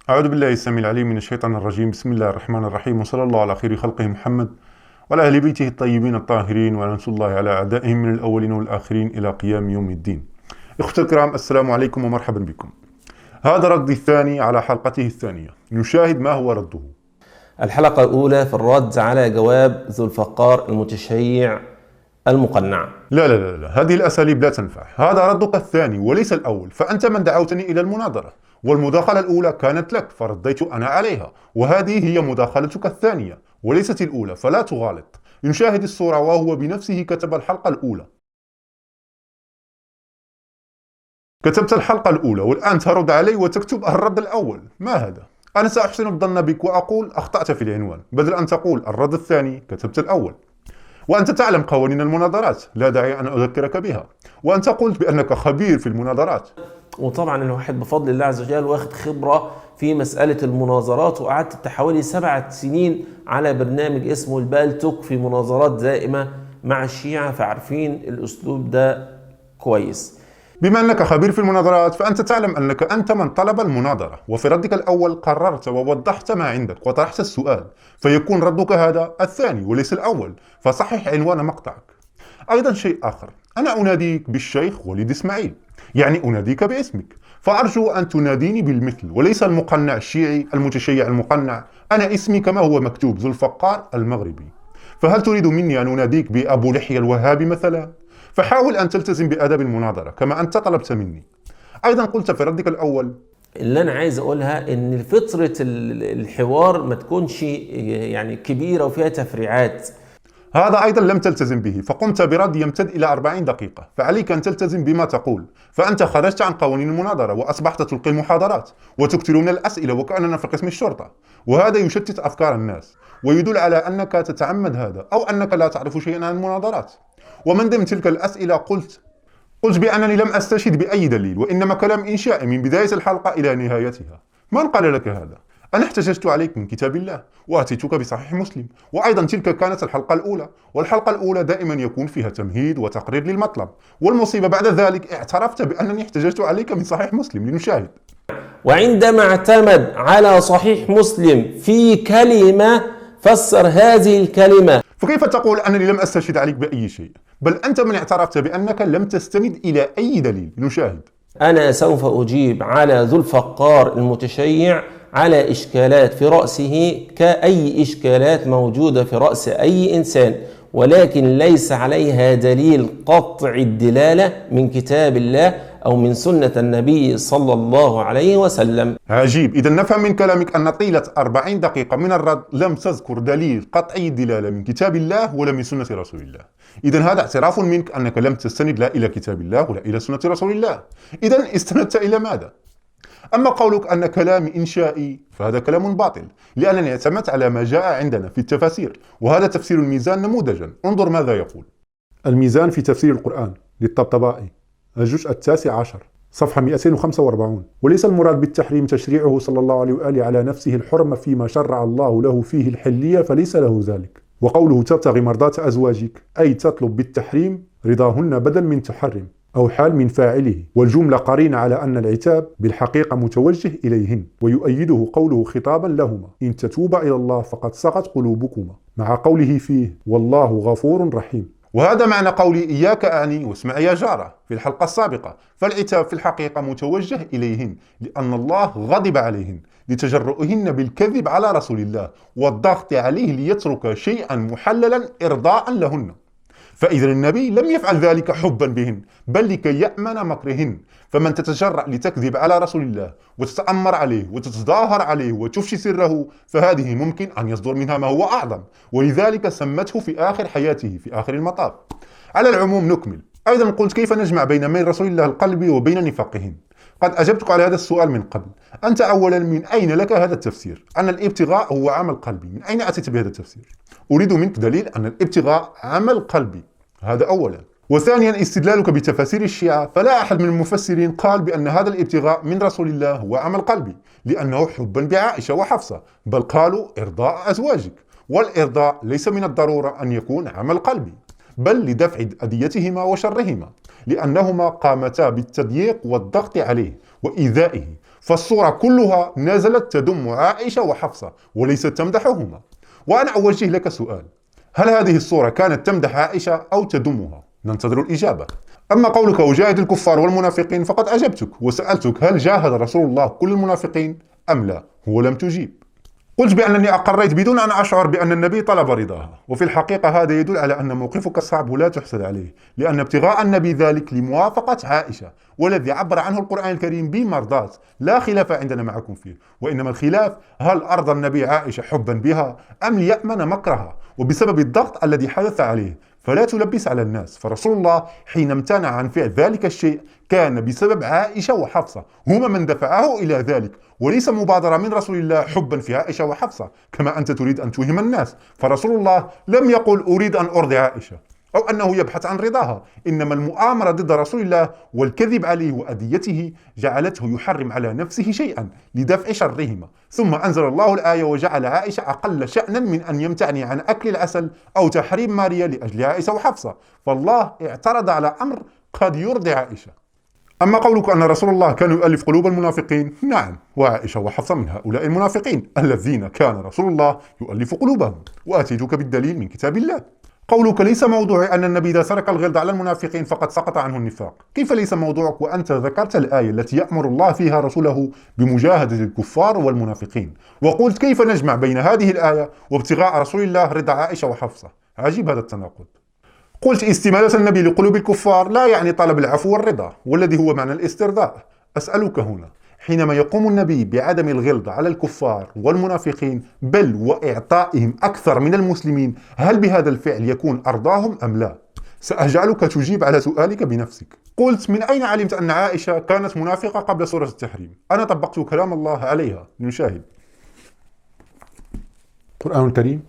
أعوذ بالله السميع العليم من الشيطان الرجيم. بسم الله الرحمن الرحيم، وصلى الله على خير خلقه محمد وعلى أهل بيته الطيبين الطاهرين، ولعنة الله على أعدائهم من الأولين والآخرين إلى قيام يوم الدين. إخوتي الكرام، السلام عليكم ومرحبا بكم. هذا ردي الثاني على حلقته الثانية. نشاهد ما هو رده. الحلقة الأولى في الرد على جواب ذو الفقار المتشيع المقنع. لا، هذه الأساليب لا تنفع. هذا ردك الثاني وليس الأول، فأنت من دعوتني إلى المناظرة، والمداخلة الأولى كانت لك فرديت أنا عليها، وهذه هي مداخلتك الثانية وليست الأولى، فلا تغالط. نشاهد الصورة وهو بنفسه كتب الحلقة الأولى. كتبت الحلقة الأولى والآن ترد علي وتكتب الرد الأول. ما هذا؟ أنا سأحسن الظن بك وأقول أخطأت في العنوان، بدل أن تقول الرد الثاني كتبت الأول. وأنت تعلم قوانين المناظرات، لا داعي أن أذكرك بها، وأنت قلت بأنك خبير في المناظرات. وطبعا الواحد بفضل الله عز وجل واخد خبرة في مسألة المناظرات، وقعدت حوالي 7 سنين على برنامج اسمه البالتوك في مناظرات دائمة مع الشيعة، فعارفين الأسلوب ده كويس. بما أنك خبير في المناظرات فأنت تعلم أنك أنت من طلب المناظرة، وفي ردك الأول قررت ووضحت ما عندك وطرحت السؤال، فيكون ردك هذا الثاني وليس الأول، فصحح عنوان مقطعك. أيضا شيء آخر، أنا أناديك بالشيخ وليد إسماعيل، يعني أناديك باسمك، فأرجو أن تناديني بالمثل وليس المقنع الشيعي المتشيع المقنع. أنا اسمي كما هو مكتوب، ذو الفقار المغربي. فهل تريد مني أن أناديك بأبو لحية الوهابي مثلا؟ فحاول أن تلتزم بآداب المناظرة كما أنت طلبت مني. أيضا قلت في ردك الأول، اللي أنا عايز أقولها إن فترة الحوار ما تكونش يعني كبيرة وفيها تفريعات. هذا أيضا لم تلتزم به، فقمت برد يمتد إلى 40 دقيقة، فعليك أن تلتزم بما تقول. فأنت خرجت عن قوانين المناظرة وأصبحت تلقي المحاضرات وتكثر من الأسئلة وكأننا في قسم الشرطة، وهذا يشتت أفكار الناس ويدل على أنك تتعمد هذا، أو أنك لا تعرف شيئا عن المناظرات. ومن ضمن تلك الأسئلة قلت بأنني لم أستشهد بأي دليل، وإنما كلام إنشائي من بداية الحلقة إلى نهايتها. من قال لك هذا؟ أنا احتججت عليك من كتاب الله وأتيتك بصحيح مسلم، وأيضا تلك كانت الحلقة الأولى، والحلقة الأولى دائما يكون فيها تمهيد وتقرير للمطلب، والمصيبة بعد ذلك اعترفت بأنني احتججت عليك من صحيح مسلم. لنشاهد. وعندما اعتمد على صحيح مسلم في كلمة فسر هذه الكلمة. فكيف تقول أنني لم أستشهد عليك بأي شيء؟ بل أنت من اعترفت بأنك لم تستند إلى أي دليل. نشاهد. أنا سوف أجيب على ذو الفقار المتشيع على إشكالات في رأسه كأي إشكالات موجودة في رأس أي إنسان، ولكن ليس عليها دليل قطع الدلالة من كتاب الله أو من سنة النبي صلى الله عليه وسلم. عجيب. إذا نفهم من كلامك أن طيلة 40 دقيقة من الرد لم تذكر دليل قطعي الدلالة من كتاب الله ولا من سنة رسول الله. إذا هذا اعتراف منك أنك لم تستند لا إلى كتاب الله ولا إلى سنة رسول الله. إذا استندت إلى ماذا؟ أما قولك أن كلامي إنشائي فهذا كلام باطل، لأنني اعتمدت على ما جاء عندنا في التفاسير، وهذا تفسير الميزان نموذجا. انظر ماذا يقول. الميزان في تفسير القرآن للطبطبائي، الجزء 19 صفحة 245. وليس المراد بالتحريم تشريعه صلى الله عليه وآله على نفسه الحرمة فيما شرع الله له فيه الحلية، فليس له ذلك. وقوله تبتغي مرضات أزواجك أي تطلب بالتحريم رضاهن بدل من تحرم، أو حال من فاعله، والجملة قرينة على أن العتاب بالحقيقة متوجه إليهن. ويؤيده قوله خطابا لهما إن تتوبا إلى الله فقد صغت قلوبكما، مع قوله فيه والله غفور رحيم. وهذا معنى قولي إياك أعني واسمع يا جارة في الحلقة السابقة. فالعتاب في الحقيقة متوجه إليهن، لأن الله غضب عليهن لتجرؤهن بالكذب على رسول الله والضغط عليه ليترك شيئا محللا إرضاء لهن. فإذا النبي لم يفعل ذلك حبا بهن، بل لكي يأمن مكرهن. فمن تتجرأ لتكذب على رسول الله وتتأمر عليه وتتظاهر عليه وتفشي سره، فهذه ممكن أن يصدر منها ما هو أعظم، ولذلك سمته في آخر حياته في آخر المطاف. على العموم نكمل. أيضا قلت كيف نجمع بين ميل رسول الله القلبي وبين نفاقهن. قد أجبتك على هذا السؤال من قبل. أنت أولا من أين لك هذا التفسير أن الابتغاء هو عمل قلبي؟ من أين أتيت بهذا التفسير؟ أريد منك دليل أن الابتغاء عمل قلبي، هذا أولا. وثانيا استدلالك بتفاسير الشيعة، فلا أحد من المفسرين قال بأن هذا الابتغاء من رسول الله هو عمل قلبي لأنه حبا بعائشة وحفصة، بل قالوا إرضاء أزواجك، والإرضاء ليس من الضرورة أن يكون عمل قلبي، بل لدفع أذيتهما وشرهما، لأنهما قامتا بالتضييق والضغط عليه وإيذائه. فالصورة كلها نزلت تذم عائشة وحفصة وليست تمدحهما. وأنا أوجه لك سؤال: هل هذه الصورة كانت تمدح عائشة أو تذمها؟ ننتظر الإجابة. أما قولك وجاهد الكفار والمنافقين فقد أجبتك وسألتك: هل جاهد رسول الله كل المنافقين أم لا؟ ولم تجيب. قلت بأنني أقريت بدون أن أشعر بأن النبي طلب رضاها، وفي الحقيقة هذا يدل على أن موقفك صعب ولا تحسد عليه، لأن ابتغاء النبي ذلك لموافقة عائشة، والذي عبر عنه القرآن الكريم بمرضاة، لا خلاف عندنا معكم فيه، وإنما الخلاف هل أرضى النبي عائشة حبا بها أم ليأمن مكرها وبسبب الضغط الذي حدث عليه. فلا تلبس على الناس، فرسول الله حين امتنع عن فعل ذلك الشيء كان بسبب عائشة وحفصة، هما من دفعه إلى ذلك، وليس مبادرة من رسول الله حبا في عائشة وحفصة كما أنت تريد أن توهم الناس. فرسول الله لم يقل أريد أن أرضي عائشة أو أنه يبحث عن رضاها، إنما المؤامرة ضد رسول الله والكذب عليه وأذيته جعلته يحرم على نفسه شيئا لدفع شرهما. ثم أنزل الله الآية وجعل عائشة أقل شأنا من أن يمتعني عن أكل العسل أو تحريم ماريا لأجل عائشة وحفصة، فالله اعترض على أمر قد يرضي عائشة. أما قولك أن رسول الله كان يؤلف قلوب المنافقين، نعم، وعائشة وحفصة من هؤلاء المنافقين الذين كان رسول الله يؤلف قلوبهم، وأتيتك بالدليل من كتاب الله. قولك ليس موضوعي أن النبي إذا سرق الغلظ على المنافقين فقد سقط عنه النفاق. كيف ليس موضوعك وأنت ذكرت الآية التي يأمر الله فيها رسوله بمجاهدة الكفار والمنافقين، وقلت كيف نجمع بين هذه الآية وابتغاء رسول الله رضا عائشة وحفصة؟ عجيب هذا التناقض. قلت استمالة النبي لقلوب الكفار لا يعني طلب العفو والرضا، والذي هو معنى الاسترضاء. أسألك هنا، حينما يقوم النبي بعدم الغلظ على الكفار والمنافقين بل وإعطائهم أكثر من المسلمين، هل بهذا الفعل يكون أرضاهم أم لا؟ سأجعلك تجيب على سؤالك بنفسك. قلت من أين علمت أن عائشة كانت منافقة قبل سورة التحريم؟ أنا طبقت كلام الله عليها. نشاهد القرآن الكريم،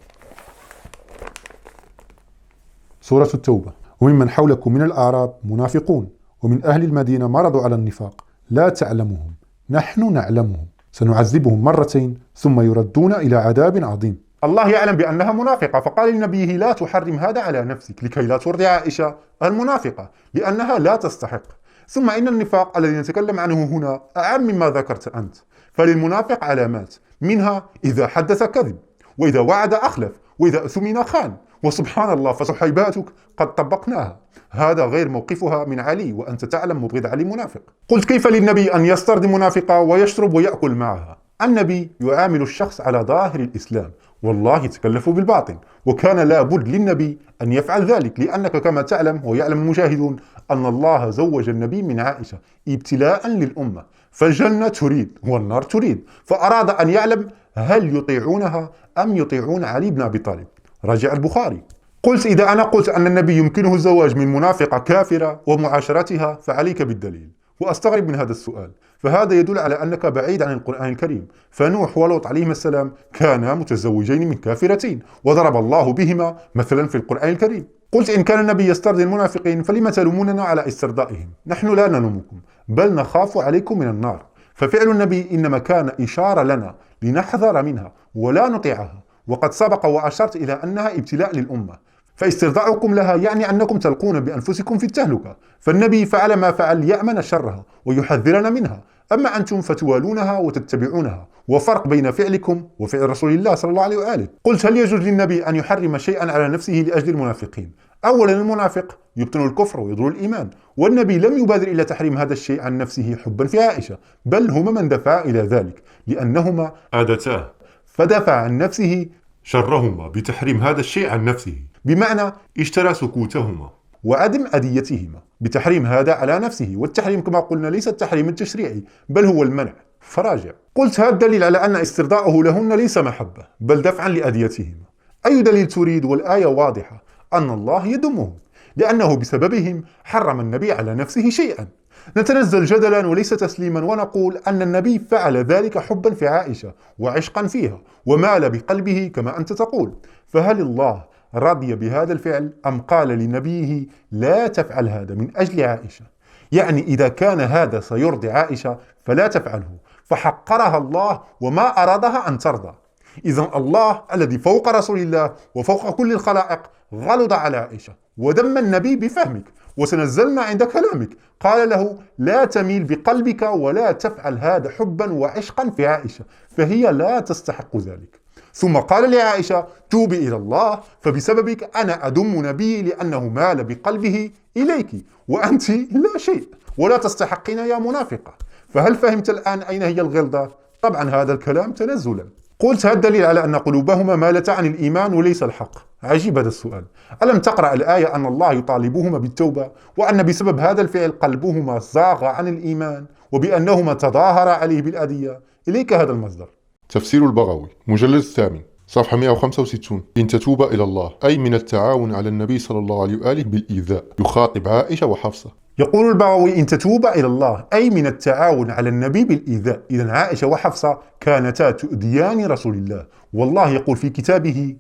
سورة التوبة: وممن حولكم من الأعراب منافقون ومن أهل المدينة مرضوا على النفاق لا تعلمهم نحن نعلمهم سنعذبهم مرتين ثم يردون إلى عذاب عظيم. الله يعلم بأنها منافقة، فقال لنبيه لا تحرم هذا على نفسك لكي لا ترضي عائشة المنافقة لأنها لا تستحق. ثم إن النفاق الذي نتكلم عنه هنا أعم مما ذكرت أنت، فللمنافق علامات، منها إذا حدث كذب، وإذا وعد أخلف، وإذا أؤتمن خان، وسبحان الله فصحيباتك قد طبقناها. هذا غير موقفها من علي، وأنت تعلم مبغض علي منافق. قلت كيف للنبي أن يسترضي منافقة ويشرب ويأكل معها؟ النبي يعامل الشخص على ظاهر الإسلام، والله تكلفوا بالباطن، وكان لا بد للنبي أن يفعل ذلك، لأنك كما تعلم ويعلم المجاهدون أن الله زوج النبي من عائشة ابتلاء للأمة، فالجنة تريد والنار تريد، فأراد أن يعلم هل يطيعونها أم يطيعون علي بن أبي طالب. راجع البخاري. قلت إذا أنا قلت أن النبي يمكنه الزواج من منافقة كافرة ومعاشرتها فعليك بالدليل. وأستغرب من هذا السؤال، فهذا يدل على أنك بعيد عن القرآن الكريم، فنوح ولوط عليهما السلام كانا متزوجين من كافرتين وضرب الله بهما مثلا في القرآن الكريم. قلت إن كان النبي يسترضي المنافقين فلما تلوموننا على استرضائهم؟ نحن لا نلومكم بل نخاف عليكم من النار، ففعل النبي إنما كان إشارة لنا لنحذر منها ولا نطيعها، وقد سبق وأشرت إلى أنها ابتلاء للأمة، فاسترضاؤكم لها يعني أنكم تلقون بأنفسكم في التهلكة، فالنبي فعل ما فعل يأمن شرها ويحذرنا منها، أما أنتم فتوالونها وتتبعونها، وفرق بين فعلكم وفعل رسول الله صلى الله عليه وآله. قلت هل يجوز للنبي أن يحرم شيئا على نفسه لأجل المنافقين؟ أولا المنافق يبطن الكفر ويظهر الإيمان، والنبي لم يبادر إلى تحريم هذا الشيء عن نفسه حبا في عائشة، بل هما من دفع إلى ذلك لأنهما عادتاه، فدفع عن نفسه شرهما بتحريم هذا الشيء عن نفسه، بمعنى اشترى سكوتهما وعدم أذيتهما بتحريم هذا على نفسه، والتحريم كما قلنا ليس التحريم التشريعي بل هو المنع، فراجع. قلت هذا الدليل على أن استرضاؤه لهن ليس محبة بل دفعا لأذيتهما. أي دليل تريد والآية واضحة أن الله يذمهم لأنه بسببهم حرم النبي على نفسه شيئا. نتنزل جدلا وليس تسليما ونقول أن النبي فعل ذلك حبا في عائشة وعشقا فيها ومال بقلبه كما أنت تقول، فهل الله رضي بهذا الفعل أم قال لنبيه لا تفعل هذا من أجل عائشة؟ يعني إذا كان هذا سيرضي عائشة فلا تفعله، فحقرها الله وما أرادها أن ترضى. إذن الله الذي فوق رسول الله وفوق كل الخلائق غلظ على عائشة وذم النبي بفهمك، وسنزلنا عند كلامك. قال له لا تميل بقلبك ولا تفعل هذا حبا وعشقا في عائشة، فهي لا تستحق ذلك. ثم قال لعائشة توبي إلى الله، فبسببك أنا أدم نبيي لأنه مال بقلبه إليك، وأنت لا شيء ولا تستحقين يا منافقة. فهل فهمت الآن أين هي الغلظة؟ طبعا هذا الكلام تنزلا. قلت هذا دليل على أن قلوبهما مالتا عن الإيمان وليس الحق. عجيب هذا السؤال. ألم تقرأ الآية أن الله يطالبهما بالتوبة، وأن بسبب هذا الفعل قلبهما زاغ عن الإيمان، وبأنهما تظاهرا عليه بالأذية؟ إليك هذا المصدر. تفسير البغوي مجلد 8 صفحة 165. إن تتوب إلى الله أي من التعاون على النبي صلى الله عليه وآله بالإيذاء. يخاطب عائشة وحفصة. يقول البغوي إن تتوب إلى الله أي من التعاون على النبي بالإيذاء. إذن عائشة وحفصة كانتا تؤذيان رسول الله، والله يقول في كتابه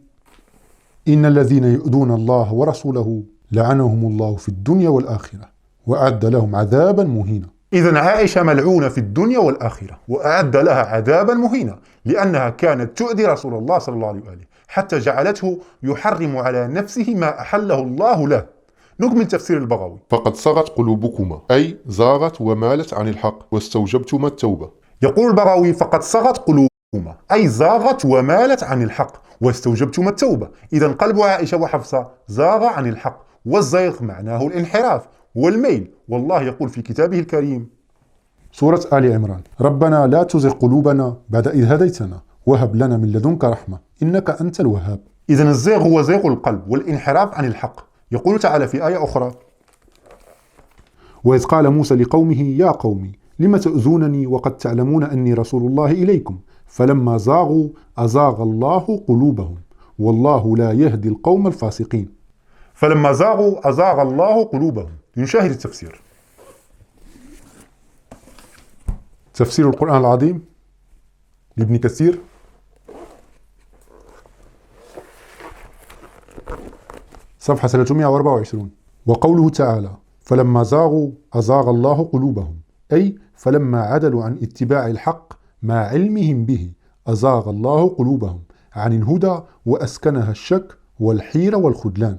إن الذين يؤذون الله ورسوله لعنهم الله في الدنيا والآخرة وأعد لهم عذابا مهينا. إذن عائشة ملعونة في الدنيا والآخرة وأعد لها عذابا مهينا، لأنها كانت تؤذي رسول الله صلى الله عليه وآله حتى جعلته يحرم على نفسه ما أحله الله له. نكمل تفسير البغوي. فقد صغت قلوبكما أي زاغت ومالت عن الحق واستوجبتما التوبة. يقول البغوي فقد صغت قلوبكما أي زاغت ومالت عن الحق واستوجبتما التوبة. إذن قلب عائشة وحفصة زاغ عن الحق، والزيغ معناه الانحراف والميل، والله يقول في كتابه الكريم سورة آل عمران ربنا لا تزغ قلوبنا بعد إذ هديتنا وهب لنا من لدنك رحمة إنك أنت الوهاب. إذن الزيغ هو زيغ القلب والانحراف عن الحق. يقول تعالى في آية أخرى وإذ قال موسى لقومه يا قوم لم تؤذونني وقد تعلمون أني رسول الله إليكم فلما زاغوا أزاغ الله قلوبهم والله لا يهدي القوم الفاسقين. فلما زاغوا أزاغ الله قلوبهم. نشاهد التفسير. تفسير القرآن العظيم لابن كثير صفحة 324. وقوله تعالى فلما زاغوا أزاغ الله قلوبهم أي فلما عدلوا عن اتباع الحق مع علمهم به أزاغ الله قلوبهم عن الهدى وأسكنها الشك والحيرة والخذلان.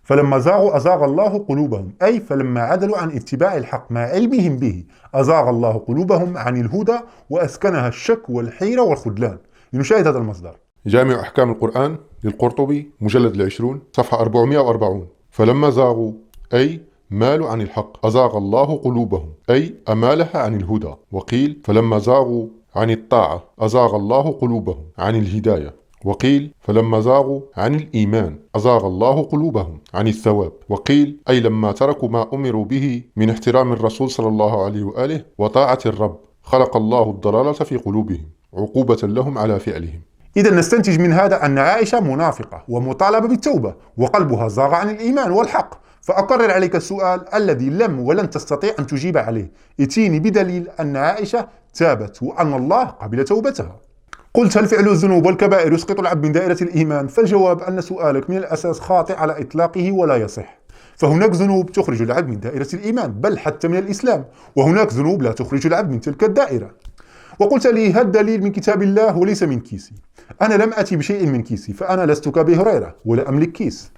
فلما زاغوا أزاغ الله قلوبهم أي فلما عدلوا عن اتباع الحق مع علمهم به أزاغ الله قلوبهم عن الهدى وأسكنها الشك والحيرة والخذلان. لنشاهد هذا المصدر. جامع أحكام القرآن للقرطبي مجلد 20 صفحة 440. فلما زاغوا أي مالوا عن الحق أزاغ الله قلوبهم أي أمالها عن الهدى. وقيل فلما زاغوا عن الطاعة أزاغ الله قلوبهم عن الهداية. وقيل فلما زاغوا عن الإيمان أزاغ الله قلوبهم عن الثواب. وقيل أي لما تركوا ما أمروا به من احترام الرسول صلى الله عليه وآله وطاعة الرب خلق الله الضلالة في قلوبهم عقوبة لهم على فعلهم. إذا نستنتج من هذا أن عائشة منافقة ومطالبة بالتوبة وقلبها زاغ عن الإيمان والحق. فأكرر عليك السؤال الذي لم ولن تستطيع أن تجيب عليه. ائتيني بدليل أن عائشة تابت وأن الله قبل توبتها. قلت هل فعل الذنوب والكبائر يسقط العبد من دائرة الإيمان؟ فالجواب أن سؤالك من الأساس خاطئ على إطلاقه ولا يصح. فهناك ذنوب تخرج العبد من دائرة الإيمان بل حتى من الإسلام، وهناك ذنوب لا تخرج العبد من تلك الدائرة. وقلت لي هذا الدليل من كتاب الله وليس من كيسي. أنا لم أتي بشيء من كيسي، فأنا لست كأبي هريرة ولا أملك كيس.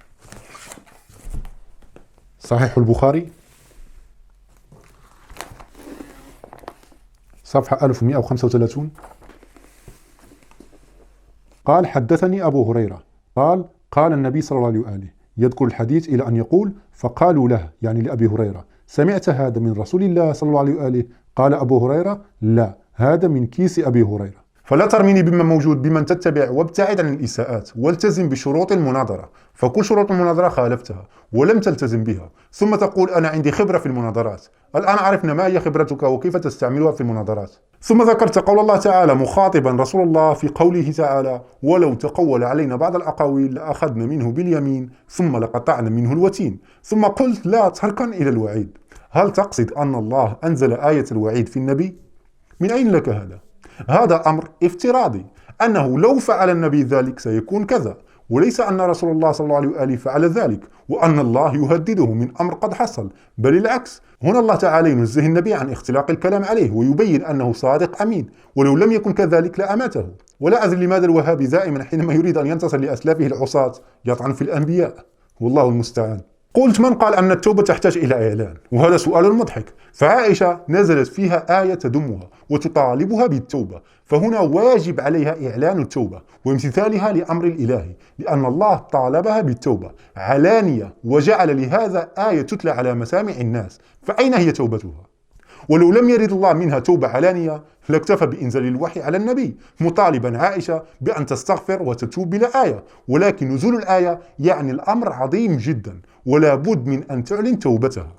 صحيح البخاري صفحة 1135. قال حدثني أبو هريرة قال النبي صلى الله عليه وآله يذكر الحديث إلى أن يقول فقالوا له يعني لأبي هريرة سمعت هذا من رسول الله صلى الله عليه وآله؟ قال أبو هريرة لا هذا من كيس أبي هريرة. فلا ترميني بما موجود بمن تتبع وابتعد عن الإساءات والتزم بشروط المناظرة. فكل شروط المناظرة خالفتها ولم تلتزم بها، ثم تقول أنا عندي خبرة في المناظرات. الآن عرفنا ما هي خبرتك وكيف تستعملها في المناظرات. ثم ذكرت قول الله تعالى مخاطبا رسول الله في قوله تعالى ولو تقول علينا بعض الأقاويل لأخذنا منه باليمين ثم لقطعنا منه الوتين. ثم قلت لا تركن إلى الوعيد. هل تقصد أن الله أنزل آية الوعيد في النبي؟ من أين لك هذا؟ هذا أمر افتراضي أنه لو فعل النبي ذلك سيكون كذا، وليس أن رسول الله صلى الله عليه وآله فعل ذلك وأن الله يهدده من أمر قد حصل، بل العكس. هنا الله تعالى ينزه النبي عن اختلاق الكلام عليه ويبين أنه صادق أمين، ولو لم يكن كذلك لأماته. ولا أدري لماذا الوهابي دائما حينما يريد أن ينتصر لأسلافه العصاة يطعن في الأنبياء، والله المستعان. قلت من قال أن التوبة تحتاج إلى إعلان؟ وهذا سؤال مضحك. فعائشة نزلت فيها آية تذمها وتطالبها بالتوبة، فهنا واجب عليها إعلان التوبة وامتثالها لأمر الإلهي، لأن الله طالبها بالتوبة علانية وجعل لهذا آية تتلى على مسامع الناس، فأين هي توبتها؟ ولو لم يرد الله منها توبة علانية لاكتفى بإنزال الوحي على النبي مطالبا عائشة بأن تستغفر وتتوب بلا آية، ولكن نزول الآية يعني الأمر عظيم جدا ولا بد من أن تعلن توبتها.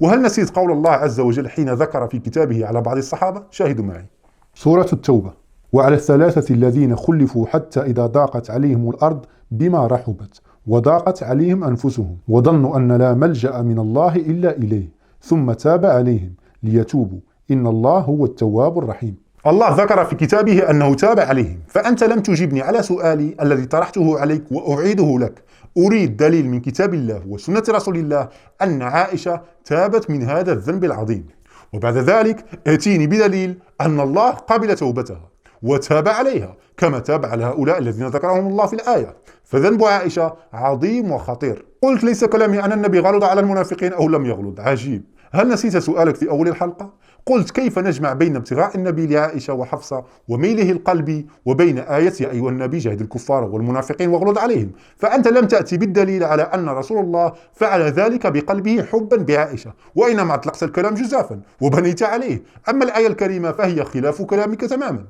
وهل نسيت قول الله عز وجل حين ذكر في كتابه على بعض الصحابة؟ شاهدوا معي. سورة التوبة: وعلى الثلاثة الذين خلفوا حتى إذا ضاقت عليهم الأرض بما رحبت وضاقت عليهم أنفسهم وظنوا أن لا ملجأ من الله إلا إليه ثم تاب عليهم ليتوبوا إن الله هو التواب الرحيم. الله ذكر في كتابه أنه تاب عليهم، فأنت لم تجيبني على سؤالي الذي طرحته عليك وأعيده لك. أريد دليل من كتاب الله وسنة رسول الله أن عائشة تابت من هذا الذنب العظيم، وبعد ذلك ائتيني بدليل أن الله قبل توبتها وتاب عليها كما تاب على هؤلاء الذين ذكرهم الله في الآية. فذنب عائشة عظيم وخطير. قلت ليس كلامي أن النبي غلط على المنافقين أو لم يغلط. عجيب، هل نسيت سؤالك في أول الحلقة؟ قلت كيف نجمع بين ابتغاء النبي لعائشة وحفصة وميله القلبي وبين آية يا أيها النبي جاهد الكفار والمنافقين واغلظ عليهم؟ فأنت لم تأتي بالدليل على أن رسول الله فعل ذلك بقلبه حبا بعائشة، وإنما أطلقت الكلام جزافا وبنيت عليه. أما الآية الكريمة فهي خلاف كلامك تماما.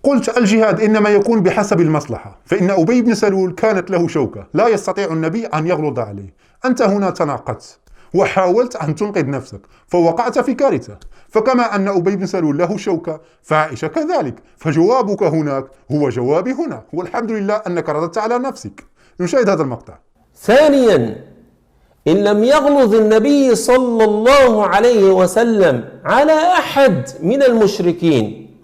قلت الجهاد إنما يكون بحسب المصلحة، فإن أبي بن سلول كانت له شوكة لا يستطيع النبي أن يغلظ عليه. أنت هنا تناقضت وحاولت أن تنقذ نفسك فوقعت في كارثة. فكما أن أبي بن سلول له شوكة فعائشة كذلك، فجوابك هناك هو جوابي هنا، والحمد لله أنك رددت على نفسك. نشاهد هذا المقطع. ثانيا، إن لم يغلظ النبي صلى الله عليه وسلم على أحد من المشركين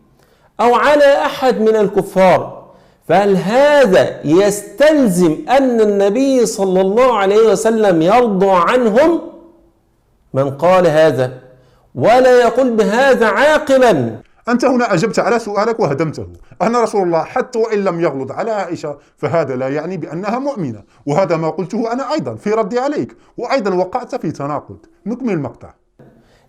أو على أحد من الكفار، فهل هذا يستلزم أن النبي صلى الله عليه وسلم يرضى عنهم؟ من قال هذا ولا يقول بهذا عاقلا. أنت هنا أجبت على سؤالك وهدمته. أن رسول الله حتى وإن لم يغلظ على عائشة فهذا لا يعني بأنها مؤمنة، وهذا ما قلته أنا أيضا في ردي عليك، وأيضا وقعت في تناقض. نكمل المقطع.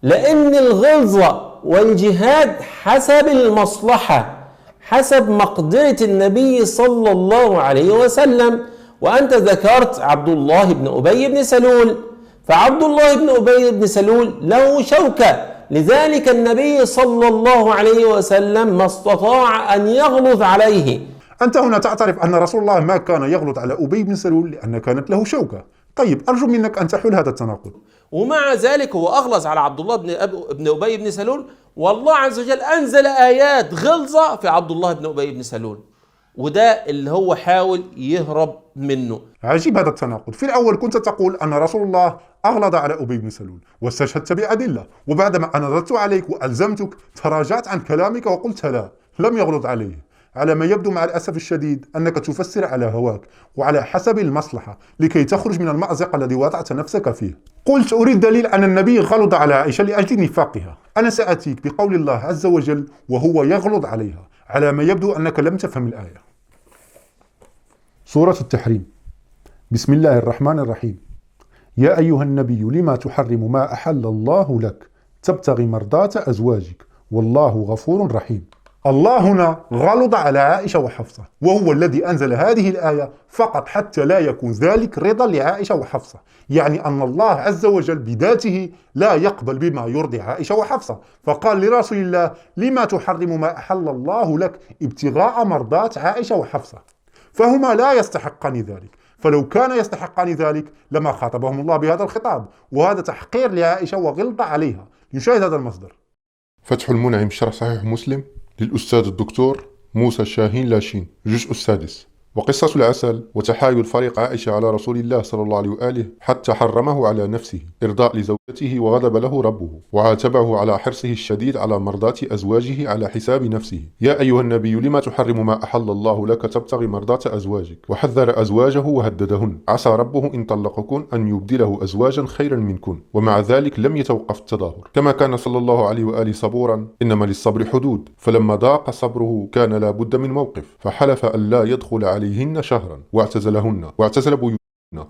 لأن الغلظ والجهاد حسب المصلحة، حسب مقدرة النبي صلى الله عليه وسلم. وأنت ذكرت عبد الله بن أبي بن سلول، فعبد الله بن أبي بن سلول له شوكة، لذلك النبي صلى الله عليه وسلم ما استطاع أن يغلظ عليه. أنت هنا تعترف أن رسول الله ما كان يغلظ على أبي بن سلول لأن كانت له شوكة. طيب أرجو منك أن تحل هذا التناقض. ومع ذلك هو أغلظ على عبد الله بن أبي بن سلول، والله عز وجل أنزل آيات غلظة في عبد الله بن أبي بن سلول، وده اللي هو حاول يهرب منه. عجيب هذا التناقض. في الأول كنت تقول أن رسول الله أغلظ على أبي بن سلول واستشهدت بأدلة، وبعدما أنا رددت عليك وألزمتك تراجعت عن كلامك وقلت لا، لم يغلظ عليه. على ما يبدو مع الأسف الشديد أنك تفسر على هواك وعلى حسب المصلحة لكي تخرج من المأزق الذي وضعت نفسك فيه. قلت أريد دليل أن النبي غلظ على عائشة لأجل نفاقها. أنا سأتيك بقول الله عز وجل وهو يغلظ عليها. على ما يبدو أنك لم تفهم الآية. سورة التحريم: بسم الله الرحمن الرحيم. يا أيها النبي لما تحرم ما أحل الله لك تبتغي مرضات أزواجك والله غفور رحيم. الله هنا غلظ على عائشة وحفصة، وهو الذي أنزل هذه الآية فقط حتى لا يكون ذلك رضا لعائشة وحفصة، يعني أن الله عز وجل بذاته لا يقبل بما يرضي عائشة وحفصة، فقال لرسول الله لما تحرم ما أحل الله لك ابتغاء مرضات عائشة وحفصة، فهما لا يستحقان ذلك. فلو كان يستحقان ذلك لما خاطبهم الله بهذا الخطاب، وهذا تحقير لعائشة وغلظة عليها. نشاهد هذا المصدر. فتح المنعم شرح صحيح مسلم للأستاذ الدكتور موسى شاهين لاشين، الجزء السادس. وقصة العسل وتحايل فريق عائشة على رسول الله صلى الله عليه وآله حتى حرمه على نفسه إرضاء لزوجته وغضب له ربه وعاتبه على حرصه الشديد على مرضاة أزواجه على حساب نفسه. يا أيها النبي لما تحرم ما أحل الله لك تبتغي مرضاة أزواجك، وحذر أزواجه وهددهن عسى ربه إن طلقكن أن يبدله أزواجا خيرا منكن. ومع ذلك لم يتوقف التظاهر، كما كان صلى الله عليه وآله صبورا، إنما للصبر حدود، فلما ضاق صبره كان لا بد من موقف، فحلف أن لا يدخل عليهن شهرا واعتزل بيوتهن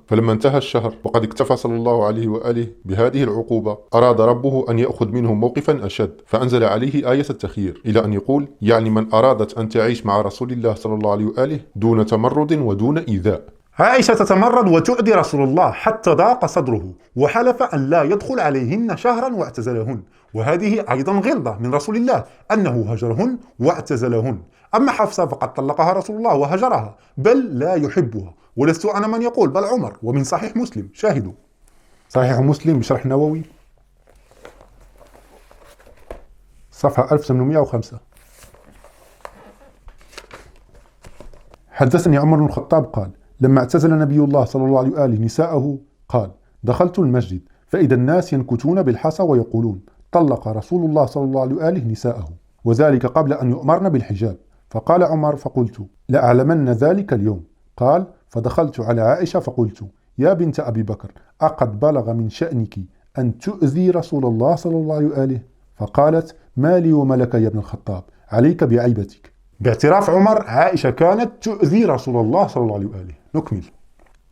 فلما انتهى الشهر وقد اكتفى صلى الله عليه وآله بهذه العقوبة أراد ربه أن يأخذ منه موقفا أشد، فأنزل عليه آية التخيير إلى أن يقول: يعني من أرادت أن تعيش مع رسول الله صلى الله عليه وآله دون تمرد ودون إيذاء. عائشة تتمرد وتؤذي رسول الله حتى ضاق صدره، وحلف أن لا يدخل عليهن شهرا واعتزلهن، وهذه أيضا غلظة من رسول الله أنه هجرهن واعتزلهن. أما حفصة فقد طلقها رسول الله وهجرها، بل لا يحبها، ولست أنا من يقول بل عمر، ومن صحيح مسلم. شاهدوا صحيح مسلم بشرح النووي صفحة 1805. حدثني عمر بن الخطاب قال: لما اعتزل نبي الله صلى الله عليه وآله نساءه قال: دخلت المسجد فإذا الناس ينكتون بالحصى ويقولون: طلق رسول الله صلى الله عليه وآله نساءه، وذلك قبل أن يؤمرن بالحجاب. فقال عمر فقلت: لأعلمن ذلك اليوم. قال: فدخلت على عائشة فقلت: يا بنت أبي بكر، أقد بلغ من شأنك أن تؤذي رسول الله صلى الله عليه وآله؟ فقالت: ما لي وما لك يا ابن الخطاب، عليك بعيبتك. باعتراف عمر عائشة كانت تؤذي رسول الله صلى الله عليه وآله. نكمل.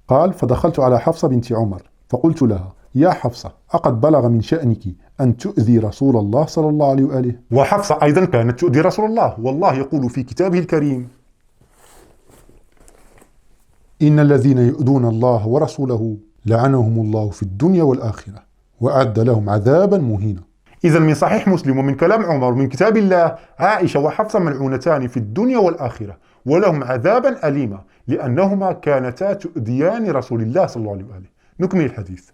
قال: فدخلت على حفصة بنت عمر فقلت لها: يا حفصة، أقد بلغ من شأنك أن تؤذي رسول الله صلى الله عليه وآله؟ وحفصة أيضا كانت تؤذي رسول الله، والله يقول في كتابه الكريم: إن الذين يؤذون الله ورسوله لعنهم الله في الدنيا والآخرة وأعد لهم عذابا مهينا. إذا من صحيح مسلم ومن كلام عمر ومن كتاب الله، عائشة وحفصة ملعونتان في الدنيا والآخرة، ولهم عذابا أليما لأنهما كانتا تؤذيان رسول الله صلى الله عليه وآله. نكمل الحديث.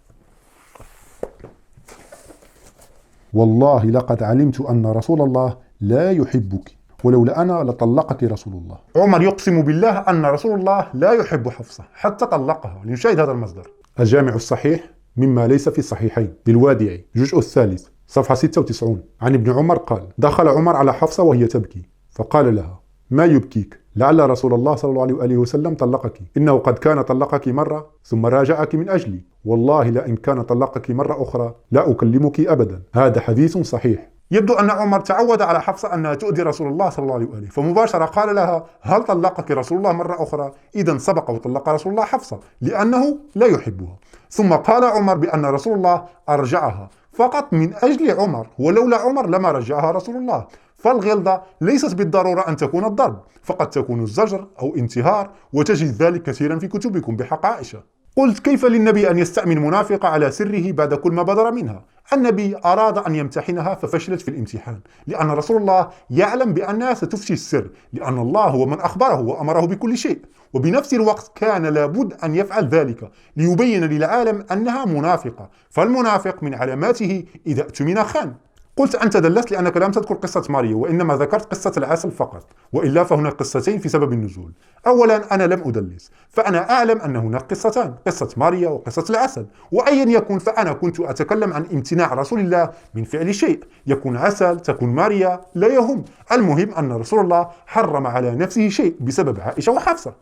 والله لقد علمت أن رسول الله لا يحبك، ولولا أنا لطلقك رسول الله. عمر يقسم بالله أن رسول الله لا يحب حفصة حتى طلقها. لنشاهد هذا المصدر: الجامع الصحيح مما ليس في الصحيحين للوادعي، الجزء الثالث، صفحة 96. عن ابن عمر قال: دخل عمر على حفصة وهي تبكي فقال لها: ما يبكيك؟ لعل رسول الله صلى الله عليه وآله وسلم طلقك، إنه قد كان طلقك مرة ثم راجعك من أجلي، والله لئن كان طلقك مرة أخرى لا أكلمك أبدا. هذا حديث صحيح. يبدو أن عمر تعود على حفصة أنها تؤذي رسول الله صلى الله عليه وآله، فمباشرة قال لها: هل طلقك رسول الله مرة أخرى؟ إذا سبق وطلق رسول الله حفصة لأنه لا يحبها. ثم قال عمر بأن رسول الله أرجعها فقط من أجل عمر، ولولا عمر لما رجعها رسول الله. فالغلظة ليست بالضرورة أن تكون الضرب، فقد تكون الزجر أو انتهار، وتجد ذلك كثيرا في كتبكم بحق عائشة. قلت: كيف للنبي أن يستأمن منافقة على سره بعد كل ما بدر منها؟ النبي أراد أن يمتحنها ففشلت في الامتحان، لأن رسول الله يعلم بأنها ستفشي السر، لأن الله هو من أخبره وأمره بكل شيء، وبنفس الوقت كان لابد أن يفعل ذلك ليبين للعالم أنها منافقة، فالمنافق من علاماته إذا اؤتمن خان. قلت: أنت دلست لأنك لم تذكر قصة ماريا، وإنما ذكرت قصة العسل فقط، وإلا فهناك قصتين في سبب النزول. أولا، أنا لم أدلس، فأنا أعلم أن هناك قصتان، قصة ماريا وقصة العسل، وأيا يكن فأنا كنت أتكلم عن امتناع رسول الله من فعل شيء، يكون عسل تكون ماريا لا يهم، المهم أن رسول الله حرم على نفسه شيء بسبب عائشة وحفصة.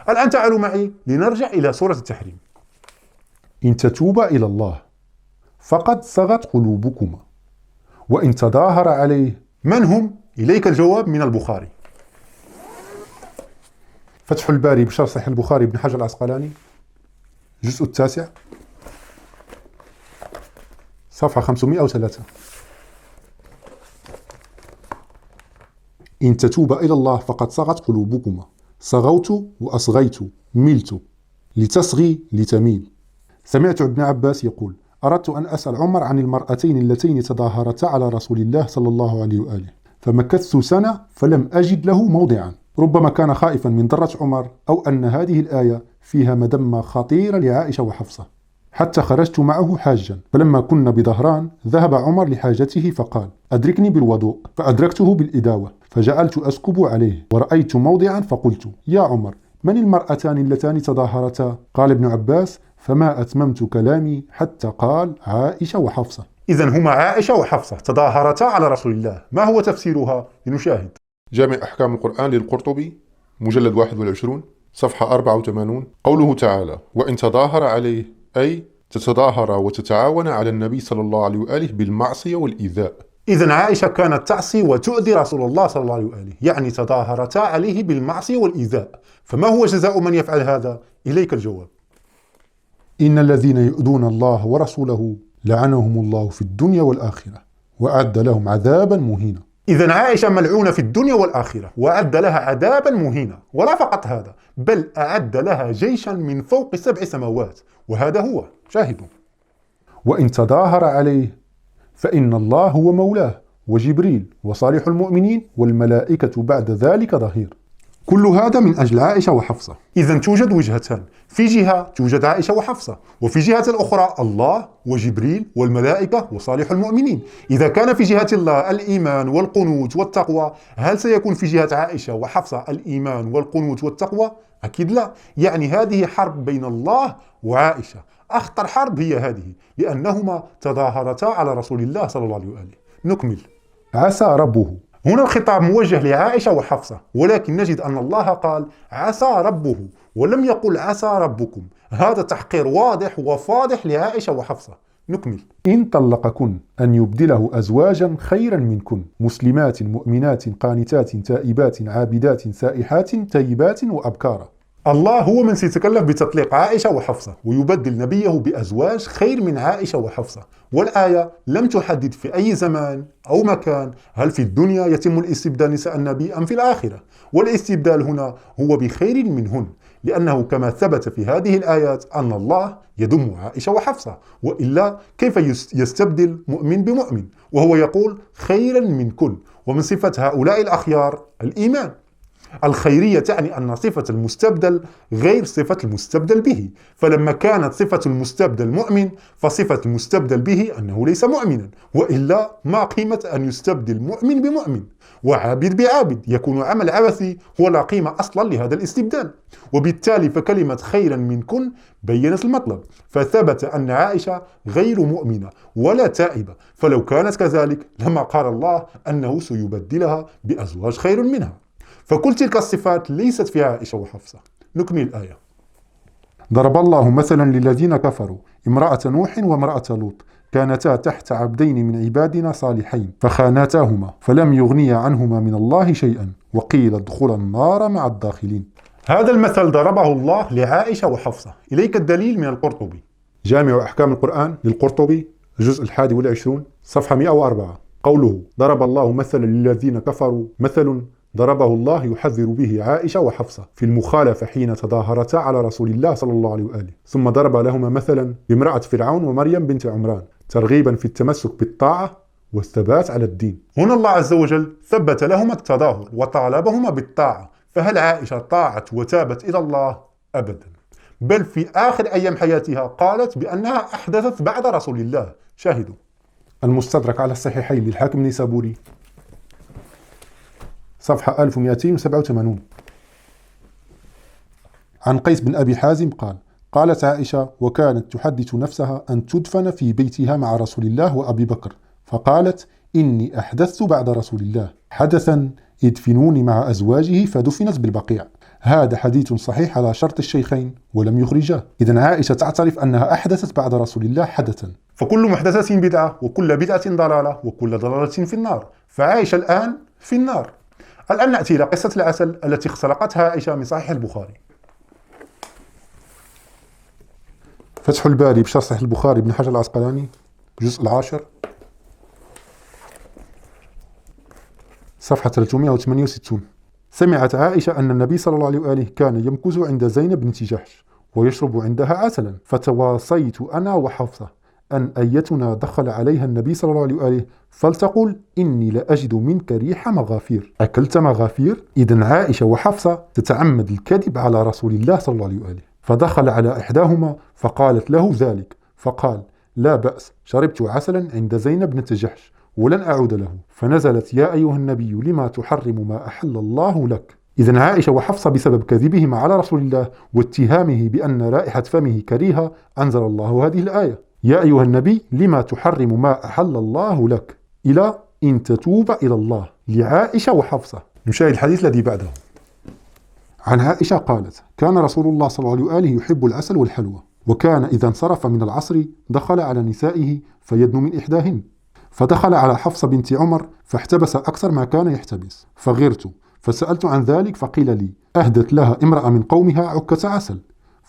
الآن تعالوا معي لنرجع إلى سورة التحريم. إن تتوبا إلى الله فقد صغت قلوبكما وإن تظاهر عليه. من هم؟ إليك الجواب من البخاري. فتح الباري بشرح صحيح البخاري بن حجر العسقلاني، الجزء التاسع، صفحة 503. إن تتوبا إلى الله فقد صغت قلوبكما. صغوت وأصغيت، ملت، لتصغي لتميل. سمعت ابن عباس يقول: أردت أن أسأل عمر عن المرأتين اللتين تظاهرتا على رسول الله صلى الله عليه وآله، فمكثت سنة فلم أجد له موضعا. ربما كان خائفا من ضرة عمر، أو أن هذه الآية فيها مذمة خطيرة لعائشة وحفصة. حتى خرجت معه حاجا، فلما كنا بظهران ذهب عمر لحاجته فقال: أدركني بالوضوء، فأدركته بالإداوة، فجعلت أسكب عليه، ورأيت موضعا فقلت: يا عمر، من المرأتان اللتان تظاهرتا؟ قال ابن عباس: فما أتممت كلامي حتى قال: عائشة وحفصة. إذن هما عائشة وحفصة تظاهرتا على رسول الله. ما هو تفسيرها؟ لنشاهد. جامع أحكام القرآن للقرطبي، مجلد 21، صفحة 84. قوله تعالى: وإن تظاهر عليه، أي تتظاهر وتتعاون على النبي صلى الله عليه وآله بالمعصية والإيذاء. إذن عائشة كانت تعصي وتؤذي رسول الله صلى الله عليه وآله، يعني تظاهرتا عليه بالمعصية والإيذاء. فما هو جزاء من يفعل هذا؟ إليك الجواب. إن الذين يؤذون الله ورسوله لعنهم الله في الدنيا والآخرة وأعد لهم عذابا مهينا. إذن عائشة ملعونة في الدنيا والآخرة وأعد لها عذابا مهينا، ولا فقط هذا بل أعد لها جيشا من فوق 7 سماوات، وهذا هو شاهدوا. وإن تظاهر عليه فإن الله هو مولاه وجبريل وصالح المؤمنين والملائكة بعد ذلك ظهير. كل هذا من أجل عائشة وحفصة. إذن توجد وجهتان، في جهة توجد عائشة وحفصة، وفي جهة الأخرى الله وجبريل والملائكة وصالح المؤمنين. إذا كان في جهة الله الإيمان والقنوت والتقوى، هل سيكون في جهة عائشة وحفصة الإيمان والقنوت والتقوى؟ أكيد لا. يعني هذه حرب بين الله وعائشة، أخطر حرب هي هذه، لأنهما تظاهرتا على رسول الله صلى الله عليه وآله. نكمل. عسى ربه. هنا الخطاب موجه لعائشة وحفصة، ولكن نجد أن الله قال عسى ربه ولم يقل عسى ربكم. هذا تحقير واضح وفاضح لعائشة وحفصة. نكمل. إن طلقكن أن يبدله أزواجا خيرا منكن مسلمات مؤمنات قانتات تائبات عابدات سائحات تيبات وأبكارا. الله هو من سيتكلف بتطليق عائشة وحفصة ويبدل نبيه بأزواج خير من عائشة وحفصة، والآية لم تحدد في أي زمان أو مكان، هل في الدنيا يتم الاستبدال نساء النبي أم في الآخرة، والاستبدال هنا هو بخير منهن، لأنه كما ثبت في هذه الآيات أن الله يضم عائشة وحفصة، وإلا كيف يستبدل مؤمن بمؤمن؟ وهو يقول خيرا من كل، ومن صفة هؤلاء الأخيار الإيمان. الخيرية تعني أن صفة المستبدل غير صفة المستبدل به، فلما كانت صفة المستبدل مؤمن فصفة المستبدل به أنه ليس مؤمنا، وإلا ما قيمة أن يستبدل مؤمن بمؤمن وعابد بعابد؟ يكون عمل عبثي ولا قيمة أصلا لهذا الاستبدال. وبالتالي فكلمة خيرا منكن بينت المطلب، فثبت أن عائشة غير مؤمنة ولا تائبة، فلو كانت كذلك لما قال الله أنه سيبدلها بأزواج خير منها، فكل تلك الصفات ليست في عائشة وحفصة. نكمل الآية. ضرب الله مثلا للذين كفروا امرأة نوح وامرأة لوط كانتا تحت عبدين من عبادنا صالحين فخانتاهما فلم يغنيا عنهما من الله شيئا وقيل ادخلا النار مع الداخلين. هذا المثل ضربه الله لعائشة وحفصة. إليك الدليل من القرطبي. جامع أحكام القرآن للقرطبي الجزء 21 صفحة 104. قوله ضرب الله مثلا للذين كفروا مثل ضربه الله يحذر به عائشة وحفصة في المخالفة حين تظاهرتا على رسول الله صلى الله عليه وآله، ثم ضرب لهما مثلا بامرأة فرعون ومريم بنت عمران ترغيبا في التمسك بالطاعة والثبات على الدين. هنا الله عز وجل ثبت لهما التظاهر وطالبهما بالطاعة، فهل عائشة طاعت وتابت إلى الله؟ أبدا، بل في آخر أيام حياتها قالت بأنها أحدثت بعد رسول الله. شاهدوا. المستدرك على الصحيحين للحاكم النيسابوري صفحة 1287. عن قيس بن أبي حازم قال قالت عائشة وكانت تحدث نفسها أن تدفن في بيتها مع رسول الله وأبي بكر، فقالت إني أحدثت بعد رسول الله حدثا ادفنوني مع أزواجه فدفنت بالبقيع. هذا حديث صحيح على شرط الشيخين ولم يخرجاه. إذن عائشة تعترف أنها أحدثت بعد رسول الله حدثا. فكل محدثة بدعة وكل بدعة ضلالة وكل ضلالة في النار، فعائشة الآن في النار. الآن نأتي إلى قصة العسل التي اختلقتها عائشة من صحيح البخاري. فتح الباري بشرح صحيح البخاري ابن حجر العسقلاني الجزء 10 صفحة 368. سمعت عائشة أن النبي صلى الله عليه وآله كان يمكث عند زينب بنت جحش ويشرب عندها عسلا، فتواصيت أنا وحفصة أن أيتنا دخل عليها النبي صلى الله عليه وآله فلتقل إني لأجد منك ريح مغافير. أكلت مغافير؟ إذن عائشة وحفصة تتعمد الكذب على رسول الله صلى الله عليه وآله. فدخل على إحداهما فقالت له ذلك، فقال لا بأس، شربت عسلا عند زينب بنت جحش ولن أعود له. فنزلت يا أيها النبي لما تحرم ما أحل الله لك. إذن عائشة وحفصة بسبب كذبهما على رسول الله واتهامه بأن رائحة فمه كريهة أنزل الله هذه الآية يا أيها النبي لما تحرم ما أحل الله لك إلى إن تتوب إلى الله لعائشة وحفصة. نشاهد الحديث الذي بعده. عن عائشة قالت كان رسول الله صلى الله عليه وآله يحب العسل والحلوى، وكان إذا انصرف من العصر دخل على نسائه فيدنو من إحداهن، فدخل على حفصة بنت عمر فاحتبس أكثر ما كان يحتبس، فغرت فسألت عن ذلك فقيل لي أهدت لها امرأة من قومها عكة عسل،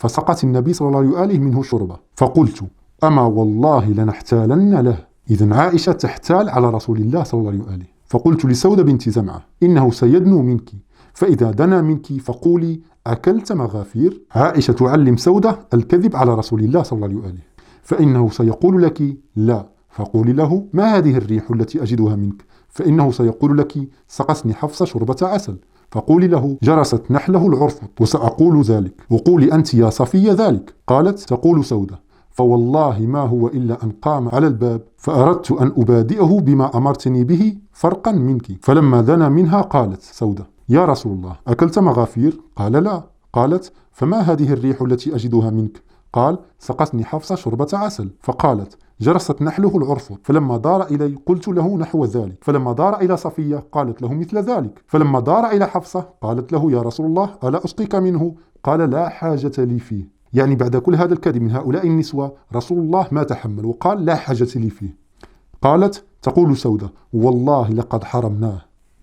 فسقت النبي صلى الله عليه وآله منه شربة. فقلت أما والله لنحتالن له. إذن عائشة تحتال على رسول الله صلى الله عليه وآله. فقلت لسودة بنت زمعة إنه سيدنو منك، فإذا دنا منك فقولي أكلت مغافير. عائشة تعلم سودة الكذب على رسول الله صلى الله عليه وآله، فإنه سيقول لك لا، فقولي له ما هذه الريح التي أجدها منك، فإنه سيقول لك سقتني حفصة شربة عسل، فقولي له جرست نحله العرفط، وسأقول ذلك، وقولي أنت يا صفية ذلك. قالت تقول سودة فوالله ما هو إلا أن قام على الباب فأردت أن أبادئه بما أمرتني به فرقا منك، فلما دنا منها قالت سودة يا رسول الله أكلت مغافير؟ قال لا. قالت فما هذه الريح التي أجدها منك؟ قال سقتني حفصة شربة عسل. فقالت جرست نحله العرفط، فلما دار إلي قلت له نحو ذلك، فلما دار إلى صفية قالت له مثل ذلك، فلما دار إلى حفصة قالت له يا رسول الله ألا أسقيك منه؟ قال لا حاجة لي فيه. يعني بعد كل هذا الكذب من هؤلاء النسوة رسول الله ما تحمل وقال لا حاجة لي فيه. قالت تقول سودة والله لقد حرمناه.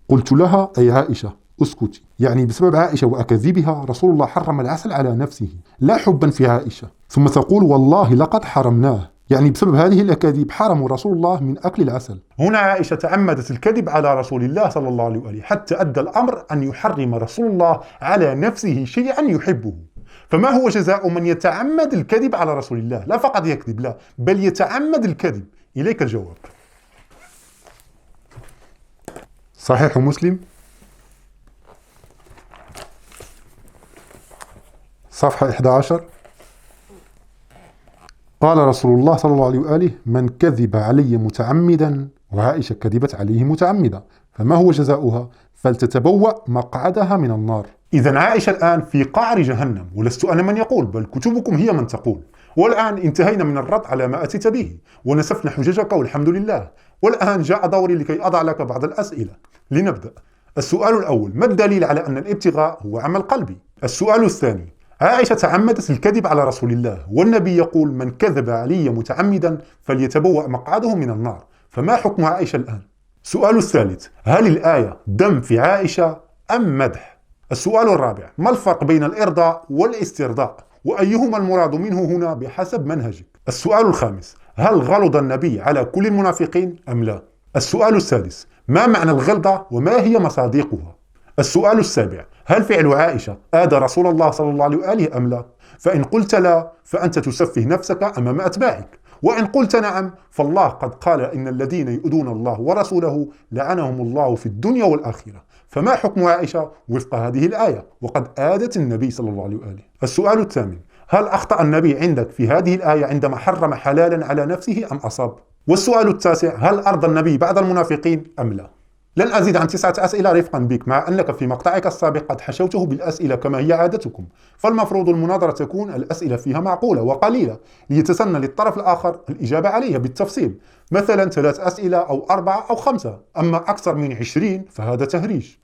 قلت لها أي عائشة اسكتي، يعني بسبب عائشة وأكذبها رسول الله حرم العسل على نفسه لا حبا في عائشة، ثم تقول والله لقد حرمناه، يعني بسبب هذه الأكاذيب حرموا رسول الله من أكل العسل. هنا عائشة تعمدت الكذب على رسول الله صلى الله عليه وآله حتى أدى الأمر أن يحرم رسول الله على نفسه شيئا يحبه. فما هو جزاء من يتعمد الكذب على رسول الله؟ لا فقط يكذب، لا بل يتعمد الكذب. إليك الجواب. صحيح مسلم صفحة 11. قال رسول الله صلى الله عليه وآله من كذب علي متعمدا، وعائشة كذبت عليه متعمدا، فما هو جزاؤها؟ فلتتبوأ مقعدها من النار. إذن عائشة الآن في قعر جهنم، ولست أنا من يقول بل كتبكم هي من تقول. والآن انتهينا من الرد على ما أتيت به ونسفنا حججك والحمد لله. والآن جاء دوري لكي أضع لك بعض الأسئلة. لنبدأ. السؤال الأول ما الدليل على أن الابتغاء هو عمل قلبي؟ السؤال الثاني عائشة تعمدت الكذب على رسول الله والنبي يقول من كذب علي متعمدا فليتبوأ مقعده من النار، فما حكم عائشة الآن؟ السؤال الثالث هل الآية ذم في عائشة أم مدح؟ السؤال الرابع ما الفرق بين الإرضاء والاسترضاء وأيهما المراد منه هنا بحسب منهجك؟ السؤال الخامس هل غلظ النبي على كل المنافقين أم لا؟ السؤال السادس ما معنى الغلظة وما هي مصادقها؟ السؤال السابع هل فعل عائشة آذى رسول الله صلى الله عليه وآله أم لا؟ فإن قلت لا فأنت تسفه نفسك أمام أتباعك، وإن قلت نعم فالله قد قال إن الذين يؤذون الله ورسوله لعنهم الله في الدنيا والآخرة، فما حكم عائشة وفق هذه الآية وقد آذت النبي صلى الله عليه وآله؟ السؤال الثامن هل أخطأ النبي عندك في هذه الآية عندما حرم حلالا على نفسه أم أصاب؟ والسؤال التاسع هل أرضى النبي بعد المنافقين أم لا؟ لن أزيد عن 9 أسئلة رفقا بك، مع أنك في مقطعك السابق قد حشوته بالأسئلة كما هي عادتكم، فالمفروض المناظرة تكون الأسئلة فيها معقولة وقليلة ليتسنى للطرف الآخر الإجابة عليها بالتفصيل، مثلا 3 أسئلة أو 4 أو 5، أما أكثر من 20 فهذا تهريج.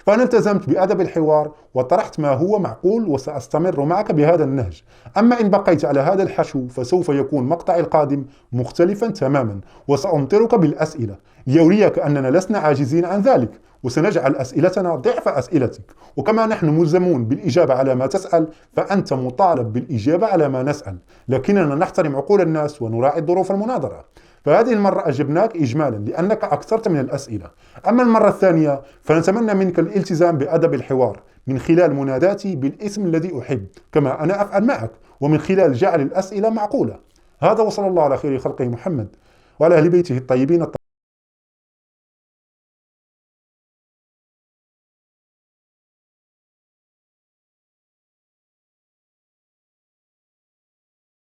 فأنا التزمت بأدب الحوار وطرحت ما هو معقول وسأستمر معك بهذا النهج، أما إن بقيت على هذا الحشو فسوف يكون مقطعي القادم مختلفا تماما، وسأمطرك بالأسئلة ليريك أننا لسنا عاجزين عن ذلك، وسنجعل أسئلتنا ضعف أسئلتك، وكما نحن ملزمون بالإجابة على ما تسأل فأنت مطالب بالإجابة على ما نسأل، لكننا نحترم عقول الناس ونراعي ظروف المناظرة. فهذه المرة أجبناك إجمالا لأنك أكثرت من الأسئلة، أما المرة الثانية فنتمنى منك الالتزام بأدب الحوار من خلال مناداتي بالاسم الذي أحب كما أنا أفعل معك، ومن خلال جعل الأسئلة معقولة. هذا وصلى الله على خير خلقه محمد وعلى أهل بيته الطيبين الطاهرين.